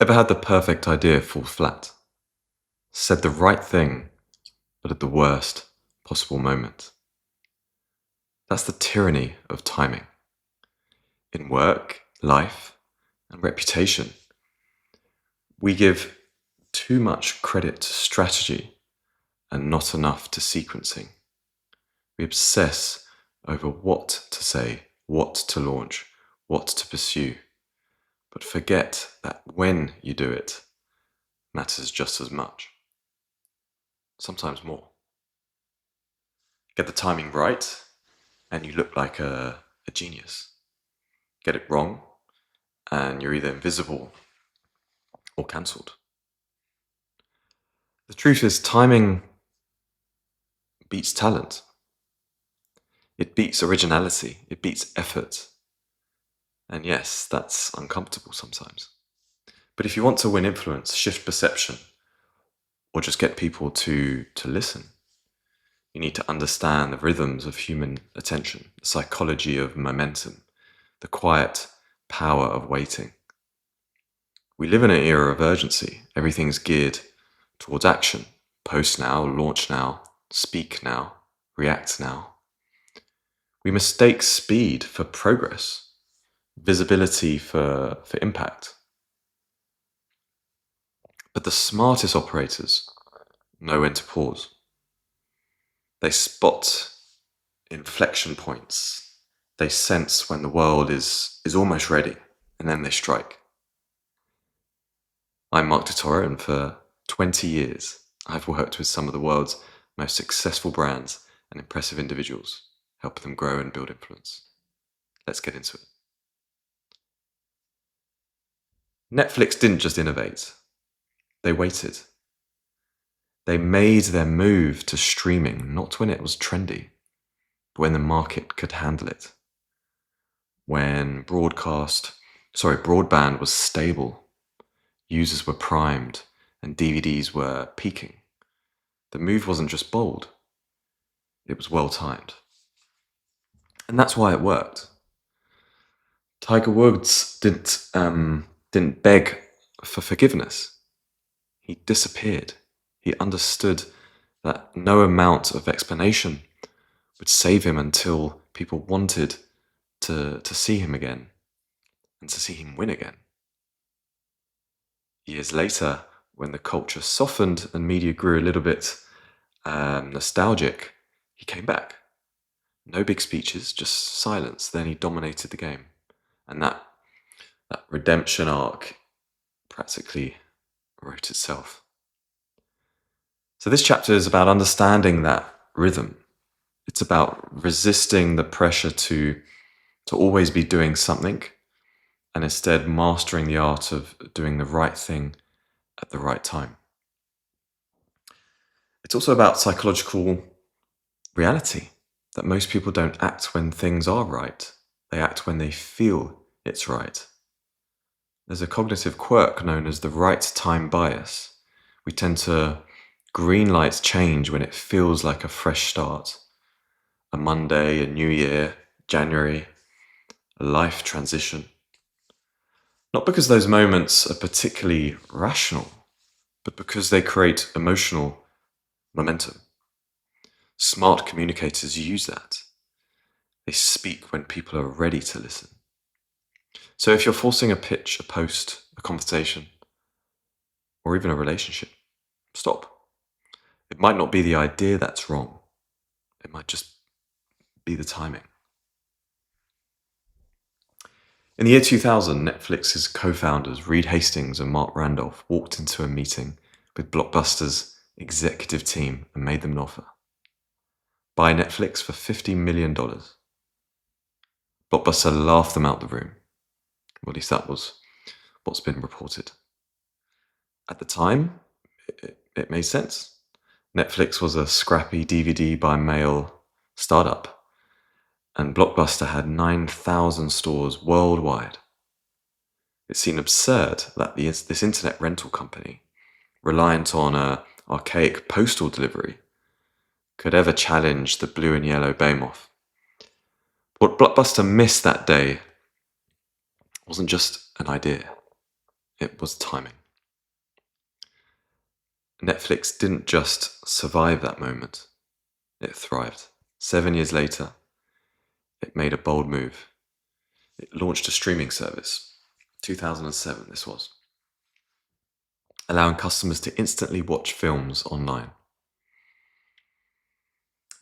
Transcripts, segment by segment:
Ever had the perfect idea fall flat? Said the right thing, but at the worst possible moment. That's the tyranny of timing. In work, life, and reputation, we give too much credit to strategy and not enough to sequencing. We obsess over what to say, what to launch, what to pursue, but forget that when you do it matters just as much, sometimes more. Get the timing right, and you look like a genius. Get it wrong, and you're either invisible or cancelled. The truth is, timing beats talent. It beats originality. It beats effort. And yes, that's uncomfortable sometimes. But if you want to win influence, shift perception, or just get people to listen, you need to understand the rhythms of human attention, the psychology of momentum, the quiet power of waiting. We live in an era of urgency. Everything's geared towards action. Post now, launch now, speak now, react now. We mistake speed for progress, visibility for impact. But the smartest operators know when to pause. They spot inflection points. They sense when the world is almost ready, and then they strike. I'm Mark Di-Toro, and for 20 years, I've worked with some of the world's most successful brands and impressive individuals, helping them grow and build influence. Let's get into it. Netflix didn't just innovate, they waited. They made their move to streaming not when it was trendy, but when the market could handle it. When broadband was stable, users were primed, and DVDs were peaking. The move wasn't just bold, it was well timed. And that's why it worked. Tiger Woods didn't beg for forgiveness. He disappeared. He understood that no amount of explanation would save him until people wanted to see him again and to see him win again. Years later, when the culture softened and media grew a little bit nostalgic, he came back. No big speeches, just silence. Then he dominated the game. And that redemption arc practically wrote itself. So this chapter is about understanding that rhythm. It's about resisting the pressure to always be doing something and instead mastering the art of doing the right thing at the right time. It's also about psychological reality, that most people don't act when things are right. They act when they feel it's right. There's a cognitive quirk known as the right time bias. We tend to green light change when it feels like a fresh start. A Monday, a new year, January, a life transition. Not because those moments are particularly rational, but because they create emotional momentum. Smart communicators use that. They speak when people are ready to listen. So if you're forcing a pitch, a post, a conversation, or even a relationship, stop. It might not be the idea that's wrong. It might just be the timing. In the year 2000, Netflix's co-founders, Reed Hastings and Mark Randolph, walked into a meeting with Blockbuster's executive team and made them an offer. Buy Netflix for $50 million. Blockbuster laughed them out the room. Or at least that was what's been reported. At the time, it made sense. Netflix was a scrappy DVD by mail startup, and Blockbuster had 9,000 stores worldwide. It seemed absurd that this internet rental company, reliant on archaic postal delivery, could ever challenge the blue and yellow behemoth. What Blockbuster missed that day wasn't just an idea. It was timing. Netflix didn't just survive that moment, it thrived. 7 years later, it made a bold move. It launched a streaming service. 2007, this was, allowing customers to instantly watch films online.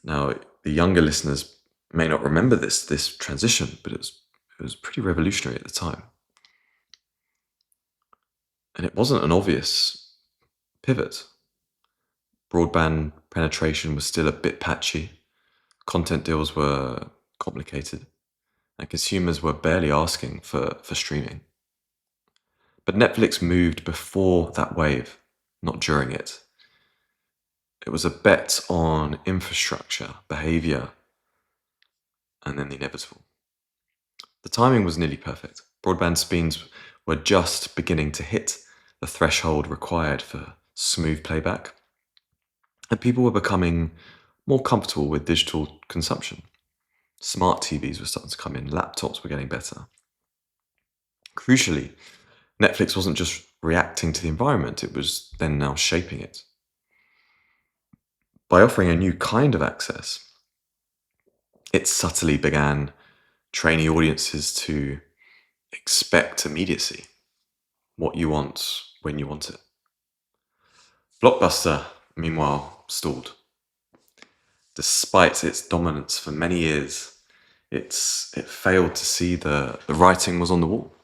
Now, the younger listeners may not remember this transition, but it was pretty revolutionary at the time. And it wasn't an obvious pivot. Broadband penetration was still a bit patchy, content deals were complicated, and consumers were barely asking for streaming. But Netflix moved before that wave, not during it. It was a bet on infrastructure, behavior, and then the inevitable. The timing was nearly perfect. Broadband speeds were just beginning to hit the threshold required for smooth playback, and people were becoming more comfortable with digital consumption. Smart TVs were starting to come in, laptops were getting better. Crucially, Netflix wasn't just reacting to the environment, it was then now shaping it. By offering a new kind of access, it subtly began training audiences to expect immediacy, what you want when you want it. Blockbuster, meanwhile, stalled. Despite its dominance for many years, it failed to see the writing was on the wall.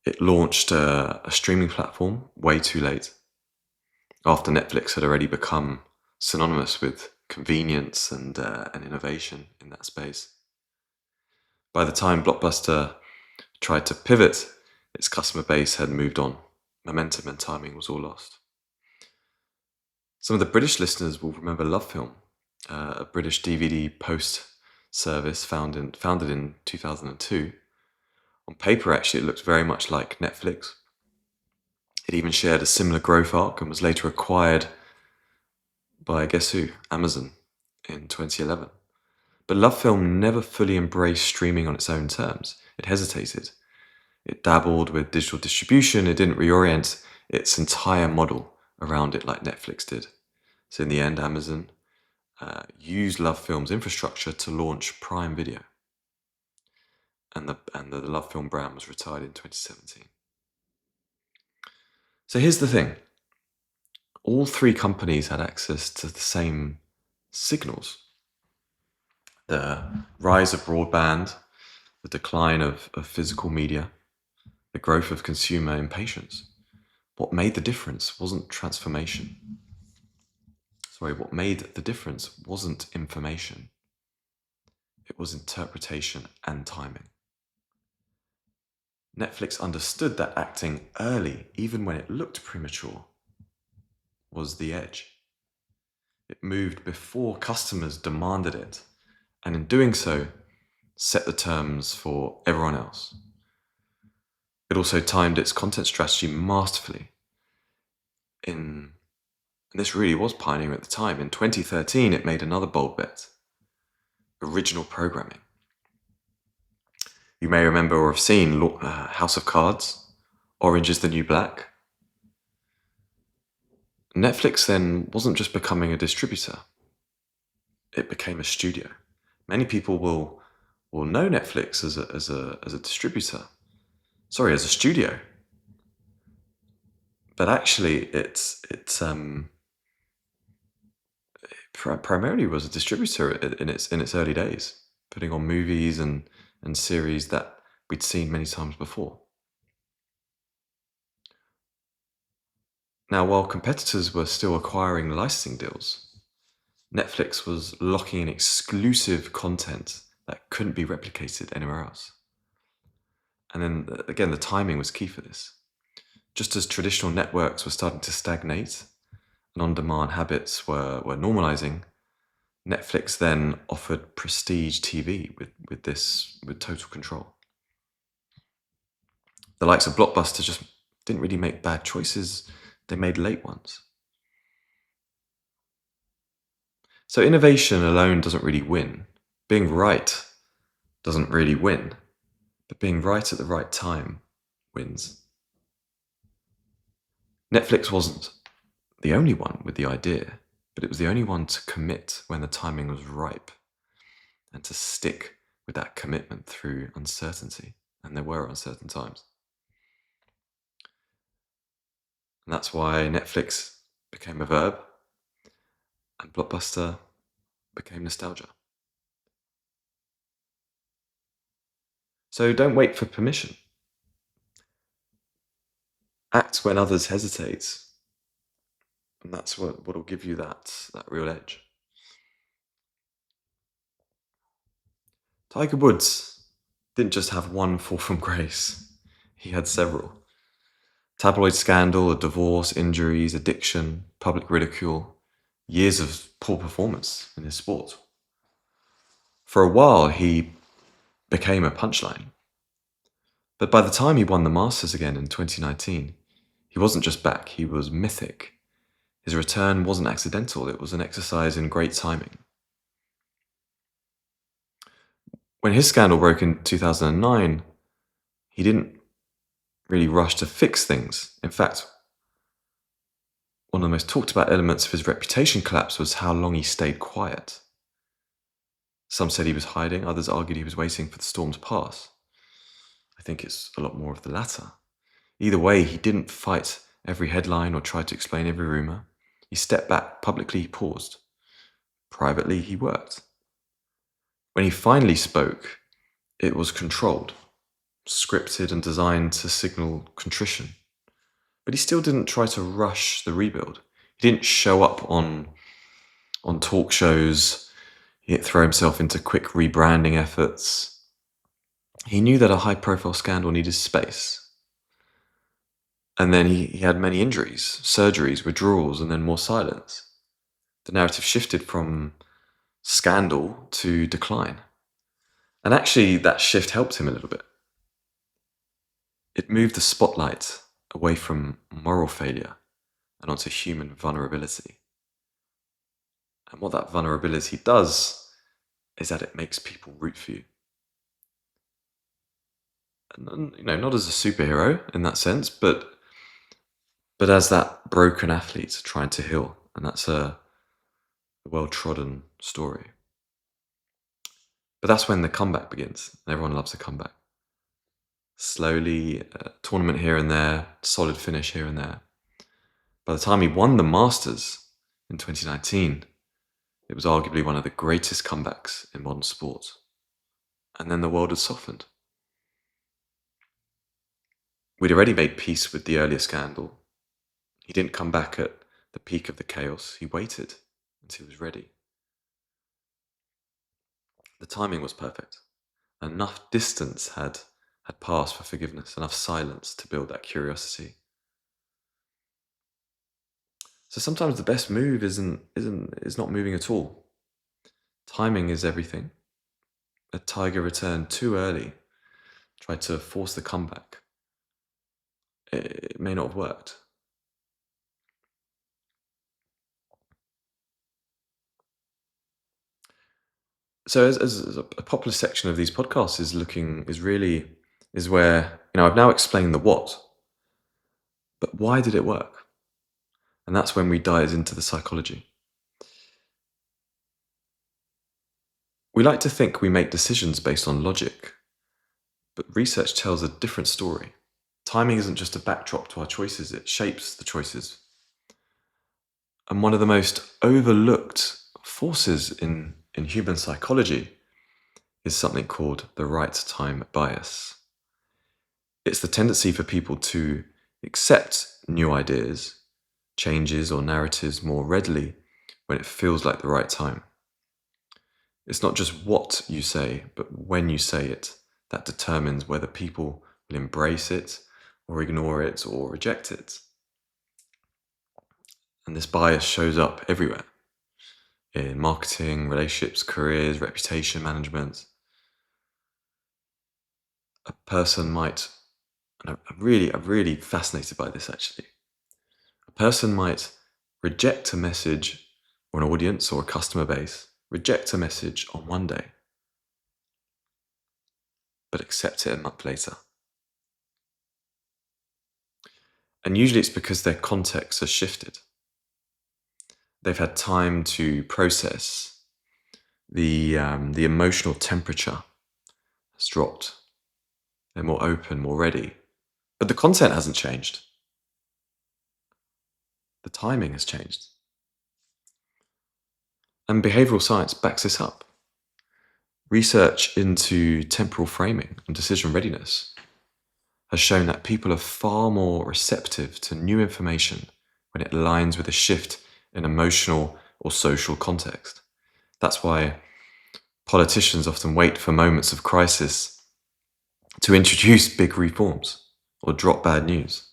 It launched a streaming platform way too late, after Netflix had already become synonymous with convenience and innovation in that space. By the time Blockbuster tried to pivot, its customer base had moved on. Momentum and timing was all lost. Some of the British listeners will remember Love Film, a British DVD post service founded in 2002. On paper, actually, it looked very much like Netflix. It even shared a similar growth arc and was later acquired by, guess who? Amazon in 2011. But Love Film never fully embraced streaming on its own terms. It hesitated. It dabbled with digital distribution. It didn't reorient its entire model around it like Netflix did. So in the end, Amazon used Love Film's infrastructure to launch Prime Video. And the Love Film brand was retired in 2017. So here's the thing. All three companies had access to the same signals. The rise of broadband, the decline of physical media, the growth of consumer impatience. What made the difference wasn't transformation. What made the difference wasn't information. It was interpretation and timing. Netflix understood that acting early, even when it looked premature, was the edge. It moved before customers demanded it, and in doing so, set the terms for everyone else. It also timed its content strategy masterfully. And this really was pioneering at the time. In 2013, it made another bold bet: original programming. You may remember or have seen House of Cards, Orange is the New Black. Netflix then wasn't just becoming a distributor, it became a studio. Many people will know Netflix as a distributor. As a studio. But actually, it primarily was a distributor in its early days, putting on movies and series that we'd seen many times before. Now, while competitors were still acquiring licensing deals, Netflix was locking in exclusive content that couldn't be replicated anywhere else. And then again, the timing was key for this. Just as traditional networks were starting to stagnate and on-demand habits were normalizing, Netflix then offered prestige TV with total control. The likes of Blockbuster just didn't really make bad choices, they made late ones. So innovation alone doesn't really win. Being right doesn't really win. But being right at the right time wins. Netflix wasn't the only one with the idea, but it was the only one to commit when the timing was ripe and to stick with that commitment through uncertainty. And there were uncertain times. And that's why Netflix became a verb and Blockbuster became nostalgia. So don't wait for permission. Act when others hesitate. And that's what'll give you that real edge. Tiger Woods didn't just have one fall from grace, he had several. Tabloid scandal, a divorce, injuries, addiction, public ridicule, years of poor performance in his sport. For a while, he became a punchline. But by the time he won the Masters again in 2019, he wasn't just back, he was mythic. His return wasn't accidental, it was an exercise in great timing. When his scandal broke in 2009, he didn't really rush to fix things. In fact, one of the most talked about elements of his reputation collapse was how long he stayed quiet. Some said he was hiding, others argued he was waiting for the storm to pass. I think it's a lot more of the latter. Either way, he didn't fight every headline or try to explain every rumour. He stepped back, publicly he paused. Privately, he worked. When he finally spoke, it was controlled, scripted and designed to signal contrition. But he still didn't try to rush the rebuild. He didn't show up on talk shows. He didn't throw himself into quick rebranding efforts. He knew that a high-profile scandal needed space. And then he had many injuries, surgeries, withdrawals, and then more silence. The narrative shifted from scandal to decline. And actually, that shift helped him a little bit. It moved the spotlight away from moral failure and onto human vulnerability. And what that vulnerability does is that it makes people root for you. And not as a superhero in that sense, but as that broken athlete trying to heal. And that's a well-trodden story. But that's when the comeback begins. Everyone loves a comeback. Slowly, tournament here and there, solid finish here and there. By the time he won the Masters in 2019, it was arguably one of the greatest comebacks in modern sport. And then the world had softened. We'd already made peace with the earlier scandal. He didn't come back at the peak of the chaos. He waited until he was ready. The timing was perfect. Enough distance had passed for forgiveness, enough silence to build that curiosity. So sometimes the best move is not moving at all. Timing is everything. A Tiger returned too early, tried to force the comeback. It may not have worked. So as a popular section of these podcasts is where, I've now explained the what, but why did it work? And that's when we dive into the psychology. We like to think we make decisions based on logic, but research tells a different story. Timing isn't just a backdrop to our choices, it shapes the choices. And one of the most overlooked forces in human psychology is something called the right time bias. It's the tendency for people to accept new ideas, changes, or narratives more readily when it feels like the right time. It's not just what you say, but when you say it that determines whether people will embrace it or ignore it or reject it. And this bias shows up everywhere in marketing, relationships, careers, reputation management. A person might, and I'm really fascinated by this actually. A person might reject a message or an audience or a customer base, reject a message on one day, but accept it a month later. And usually it's because their context has shifted. They've had time to process. The emotional temperature has dropped. They're more open, more ready. But the content hasn't changed. The timing has changed. And behavioral science backs this up. Research into temporal framing and decision readiness has shown that people are far more receptive to new information when it aligns with a shift in emotional or social context. That's why politicians often wait for moments of crisis to introduce big reforms or drop bad news.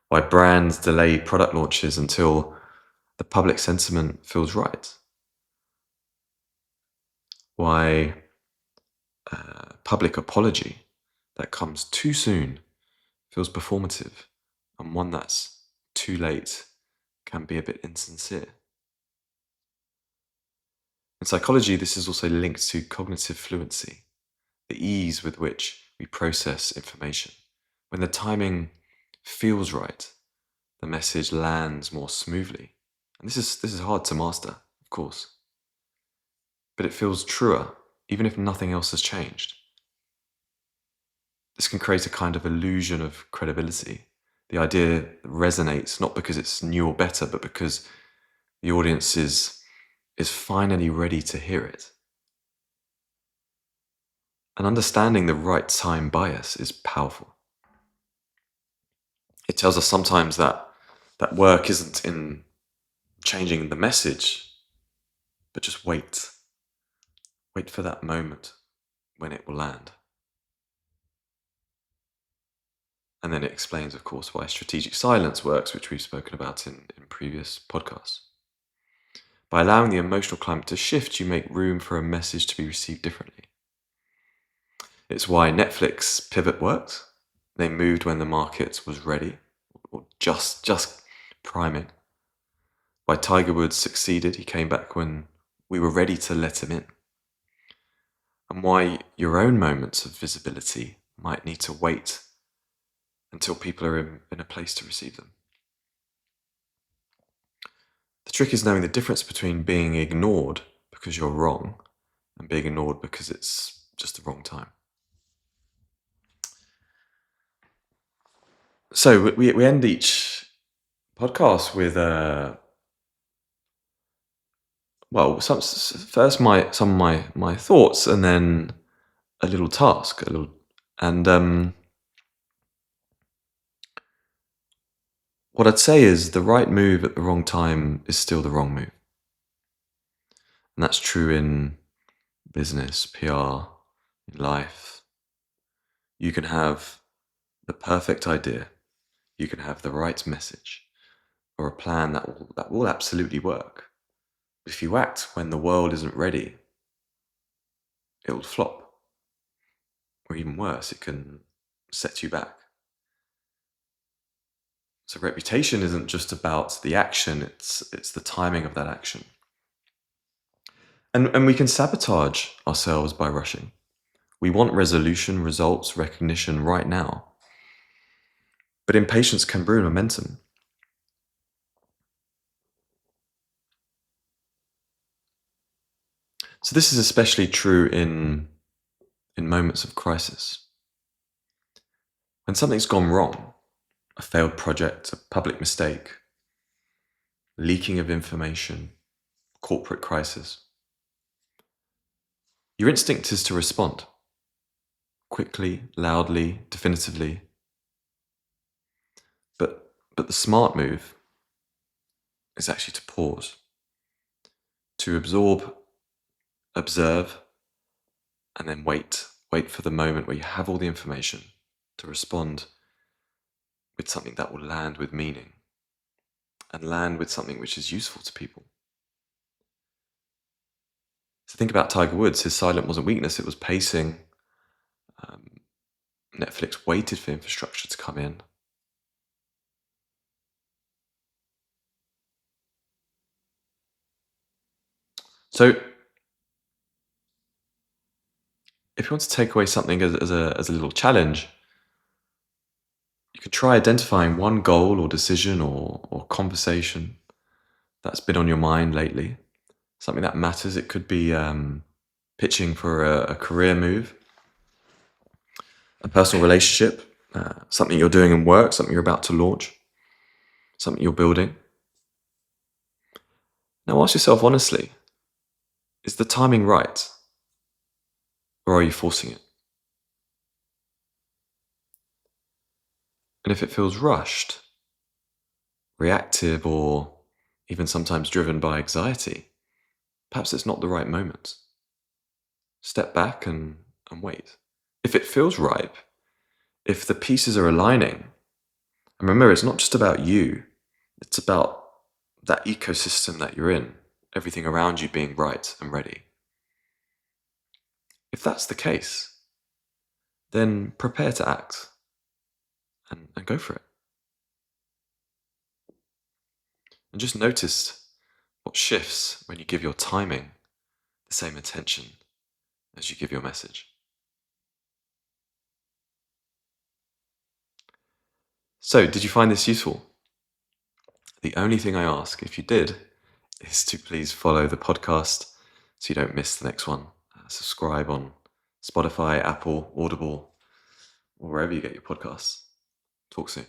Why brands delay product launches until the public sentiment feels right. Why public apology that comes too soon feels performative, and one that's too late can be a bit insincere. In psychology, this is also linked to cognitive fluency, the ease with which we process information. When the timing feels right, the message lands more smoothly. And this is hard to master, of course, but it feels truer, even if nothing else has changed. This can create a kind of illusion of credibility. The idea resonates not because it's new or better, but because the audience is finally ready to hear it. And understanding the right time bias is powerful. It tells us sometimes that work isn't in changing the message, but just wait. Wait for that moment when it will land. And then it explains, of course, why strategic silence works, which we've spoken about in previous podcasts. By allowing the emotional climate to shift, you make room for a message to be received differently. It's why Netflix pivot worked. They moved when the market was ready, or just priming. Why Tiger Woods succeeded, he came back when we were ready to let him in. And why your own moments of visibility might need to wait until people are in a place to receive them. The trick is knowing the difference between being ignored because you're wrong and being ignored because it's just the wrong time. So we end each podcast with first some of my thoughts, and then a little task, and what I'd say is the right move at the wrong time is still the wrong move, and that's true in business, PR, in life. You can have the perfect idea, you can have the right message, or a plan that will absolutely work. But if you act when the world isn't ready, it will flop. Or even worse, it can set you back. So reputation isn't just about the action, it's the timing of that action. And we can sabotage ourselves by rushing. We want resolution, results, recognition right now. But impatience can ruin momentum. So this is especially true in moments of crisis. When something's gone wrong, a failed project, a public mistake, leaking of information, corporate crisis, your instinct is to respond quickly, loudly, definitively. But the smart move is actually to pause, to absorb, observe, and then wait. Wait for the moment where you have all the information to respond with something that will land with meaning and land with something which is useful to people. So think about Tiger Woods. His silent wasn't weakness, it was pacing. Um, Netflix waited for infrastructure to come in. So if you want to take away something as a little challenge, You could try identifying one goal or decision or conversation that's been on your mind lately, something that matters. It could be pitching for a career move, a personal relationship, something you're doing in work, something you're about to launch, something you're building. Now ask yourself honestly, is the timing right or are you forcing it? And if it feels rushed, reactive, or even sometimes driven by anxiety, perhaps it's not the right moment. Step back and wait. If it feels ripe, if the pieces are aligning, and remember, it's not just about you, it's about that ecosystem that you're in, everything around you being right and ready. If that's the case, then prepare to act and go for it. And just notice what shifts when you give your timing the same attention as you give your message. So, did you find this useful? The only thing I ask, if you did, is to please follow the podcast so you don't miss the next one. Subscribe on Spotify, Apple, Audible, or wherever you get your podcasts. Talk soon.